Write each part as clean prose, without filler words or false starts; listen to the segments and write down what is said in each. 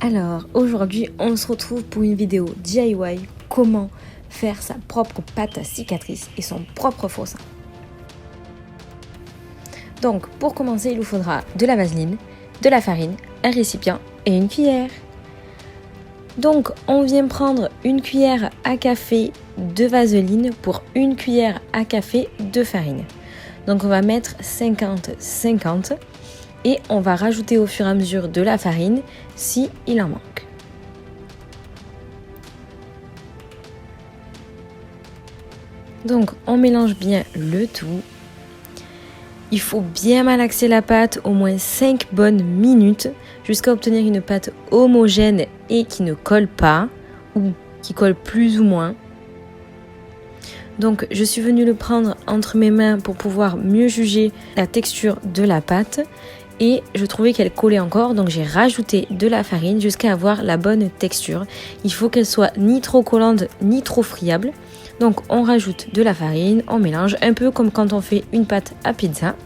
Alors, aujourd'hui, on se retrouve pour une vidéo DIY, comment faire sa propre pâte à cicatrice et son propre faux sein. Donc, pour commencer, il vous faudra de la vaseline, de la farine, un récipient et une cuillère. Donc, on vient prendre une cuillère à café de vaseline pour une cuillère à café de farine. Donc, on va mettre 50-50 et on va rajouter au fur et à mesure de la farine si il en manque. Donc, on mélange bien le tout. Il faut bien malaxer la pâte au moins 5 bonnes minutes jusqu'à obtenir une pâte homogène et qui ne colle pas ou qui colle plus ou moins. Donc je suis venue le prendre entre mes mains pour pouvoir mieux juger la texture de la pâte et je trouvais qu'elle collait encore, donc j'ai rajouté de la farine jusqu'à avoir la bonne texture. Il faut qu'elle soit ni trop collante ni trop friable. Donc on rajoute de la farine, on mélange un peu comme quand on fait une pâte à pizza.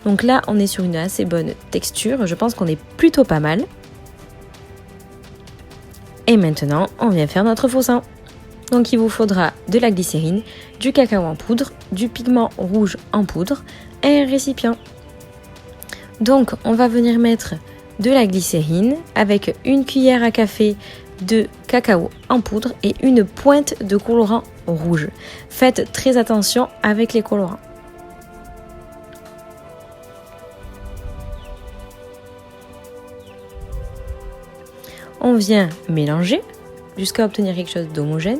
Donc là on est sur une assez bonne texture, je pense qu'on est plutôt pas mal. Et maintenant on vient faire notre faux sein. Donc il vous faudra de la glycérine, du cacao en poudre, du pigment rouge en poudre et un récipient. Donc on va venir mettre de la glycérine avec une cuillère à café de cacao en poudre et une pointe de colorant rouge. Faites très attention avec les colorants. On vient mélanger jusqu'à obtenir quelque chose d'homogène.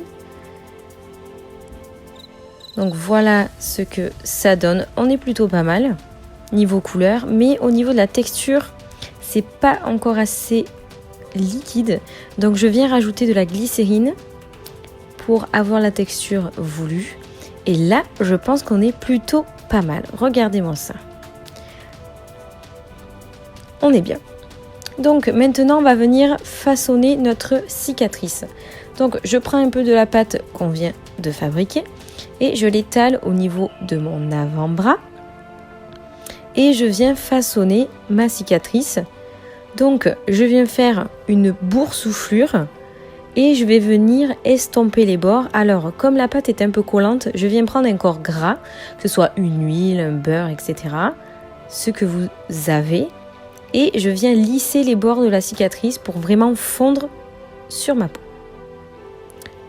Donc voilà ce que ça donne. On est plutôt pas mal niveau couleur, mais au niveau de la texture, c'est pas encore assez liquide. Donc je viens rajouter de la glycérine pour avoir la texture voulue. Et là, je pense qu'on est plutôt pas mal. Regardez-moi ça. On est bien. Donc maintenant, on va venir façonner notre cicatrice. Donc je prends un peu de la pâte qu'on vient de fabriquer et je l'étale au niveau de mon avant-bras et je viens façonner ma cicatrice. Donc je viens faire une boursouflure et je vais venir estomper les bords. Alors comme la pâte est un peu collante, je viens prendre un corps gras, que ce soit une huile, un beurre, etc. Ce que vous avez. Et je viens lisser les bords de la cicatrice pour vraiment fondre sur ma peau.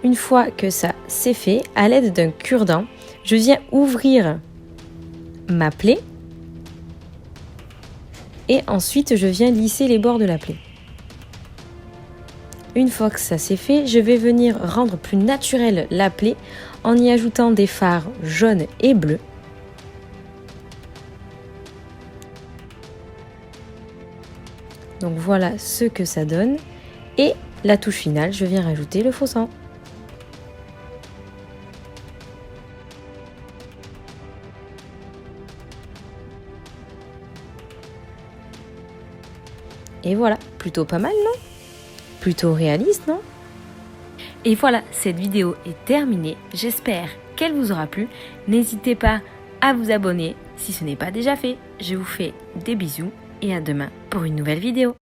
Une fois que ça c'est fait, à l'aide d'un cure-dent, je viens ouvrir ma plaie et ensuite je viens lisser les bords de la plaie. Une fois que ça c'est fait, je vais venir rendre plus naturelle la plaie en y ajoutant des fards jaunes et bleus. Donc voilà ce que ça donne. Et la touche finale, je viens rajouter le faux sang. Et voilà, plutôt pas mal, non? Plutôt réaliste, non? Et voilà, cette vidéo est terminée. J'espère qu'elle vous aura plu. N'hésitez pas à vous abonner si ce n'est pas déjà fait. Je vous fais des bisous et à demain pour une nouvelle vidéo.